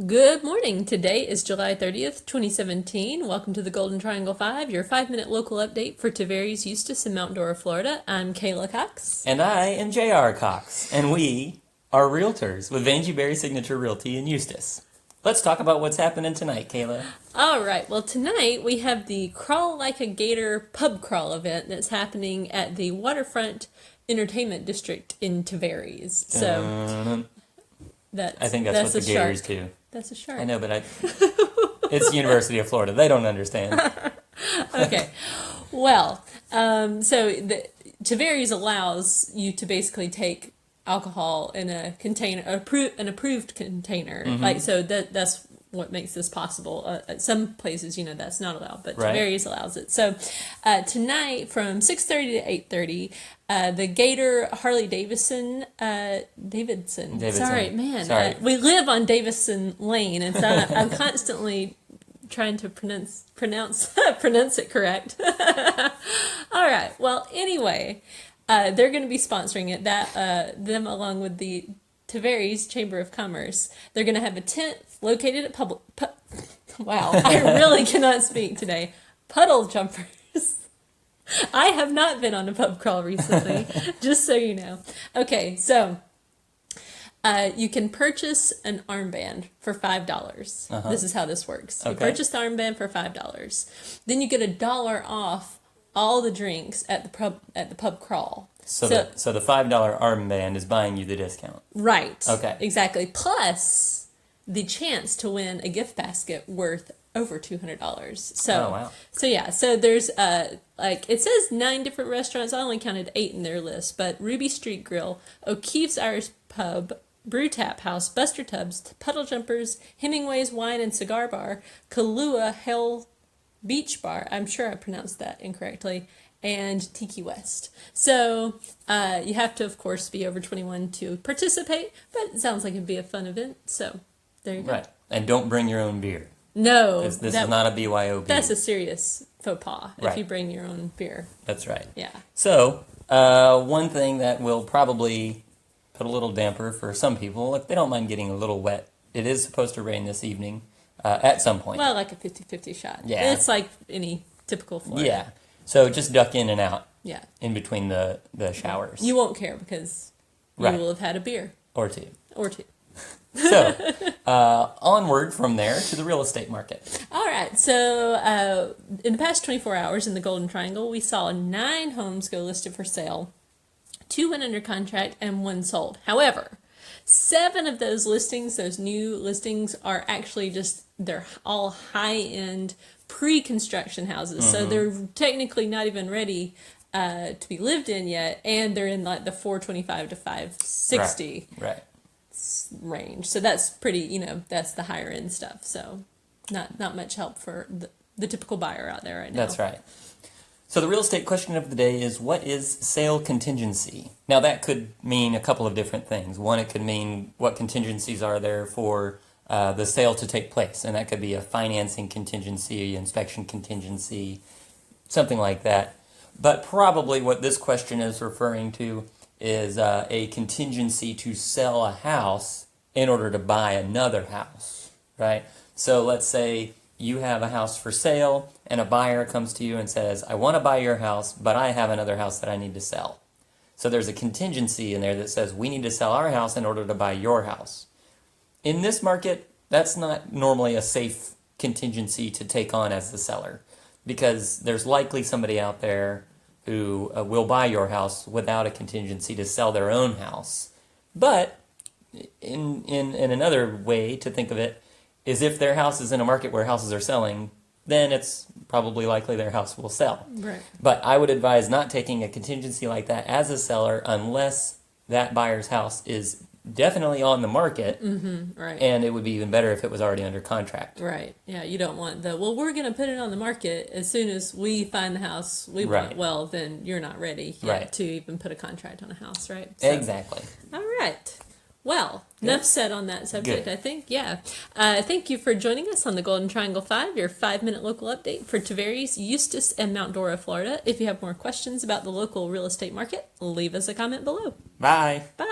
Good morning. Today is July 30th, 2017. Welcome to the Golden Triangle 5, your 5-minute local update for Tavares, Eustis, and Mount Dora, Florida. I'm Kayla Cox. And I am J.R. Cox, and we are realtors with Vanjie Berry Signature Realty in Eustis. Let's talk about what's happening tonight, Kayla. All right. Well, tonight we have the Crawl Like a Gator Pub Crawl event that's happening at the Waterfront Entertainment District in Tavares. So I think that's what the Gators shark. do. That's a shark. I know, but it's University of Florida. They don't understand. Okay. Well, Tavares allows you to basically take alcohol in a container, an approved container. Mm-hmm. That's what makes this possible. At some places, that's not allowed, but Right. Tavares allows it. So tonight from 6:30 to 8:30, the Gator Harley Davidson. Sorry, man. Sorry. We live on Davison Lane, and so I'm constantly trying to pronounce it correct. All right. Well, anyway, they're going to be sponsoring it. Them along with the Tavares Chamber of Commerce. They're going to have a tent located at Wow, I really cannot speak today. Puddle Jumpers. I have not been on a pub crawl recently, just so you know. Okay, so you can purchase an armband for $5. Uh-huh. This is how this works. You Okay. purchase the armband for $5. Then you get $1 off all the drinks at the pub crawl. So the $5 armband is buying you the discount. Right. Okay. Exactly. Plus the chance to win a gift basket worth over $200. So, Oh, wow. So there's it says 9 different restaurants. I only counted 8 in their list, but Ruby Street Grill, O'Keefe's Irish Pub, Brew Tap House, Buster Tubbs, Puddle Jumpers, Hemingway's Wine and Cigar Bar, Kahlua Hell Beach Bar. I'm sure I pronounced that incorrectly. And Tiki West. So you have to, of course, be over 21 to participate, but it sounds like it'd be a fun event. So there you go. Right. And don't bring your own beer. No. This is not a BYOB. That's a serious faux pas if Right. you bring your own beer. That's right. Yeah. So, one thing that will probably put a little damper for some people, if they don't mind getting a little wet, it is supposed to rain this evening at some point. Well, like a 50-50 shot. Yeah. It's like any typical Florida. Yeah. So just duck in and out Yeah. in between the showers. You won't care because you Right. will have had a beer Or two. or two. So, onward from there to the real estate market. All right, so in the past 24 hours in the Golden Triangle, we saw 9 homes go listed for sale, 2 went under contract, and 1 sold. However, 7 of those listings, those new listings, are actually they're all high-end pre-construction houses. So they're technically not even ready to be lived in yet, and they're in like the 425 to 560 Right. range. So that's pretty, that's the higher end stuff. So not much help for the typical buyer out there right now. That's right. So the real estate question of the day is, what is sale contingency? Now that could mean a couple of different things. One, it could mean what contingencies are there for the sale to take place, and that could be a financing contingency, inspection contingency, something like that. But probably what this question is referring to is a contingency to sell a house in order to buy another house, right? So let's say you have a house for sale and a buyer comes to you and says, I want to buy your house, but I have another house that I need to sell. So there's a contingency in there that says we need to sell our house in order to buy your house. In this market, that's not normally a safe contingency to take on as the seller, because there's likely somebody out there who will buy your house without a contingency to sell their own house. But in another way to think of it is, if their house is in a market where houses are selling, then it's probably likely their house will sell. Right. But I would advise not taking a contingency like that as a seller unless that buyer's house is definitely on the market, Right. and it would be even better if it was already under contract. Right. Yeah, you don't want we're going to put it on the market as soon as we find the house we Right. want. Well, then you're not ready yet Right. to even put a contract on a house, right? So, Exactly. all right. Well, Good. enough said on that subject, Good. I think. Yeah. Thank you for joining us on the Golden Triangle 5, your 5-minute local update for Tavares, Eustis, and Mount Dora, Florida. If you have more questions about the local real estate market, leave us a comment below. Bye. Bye.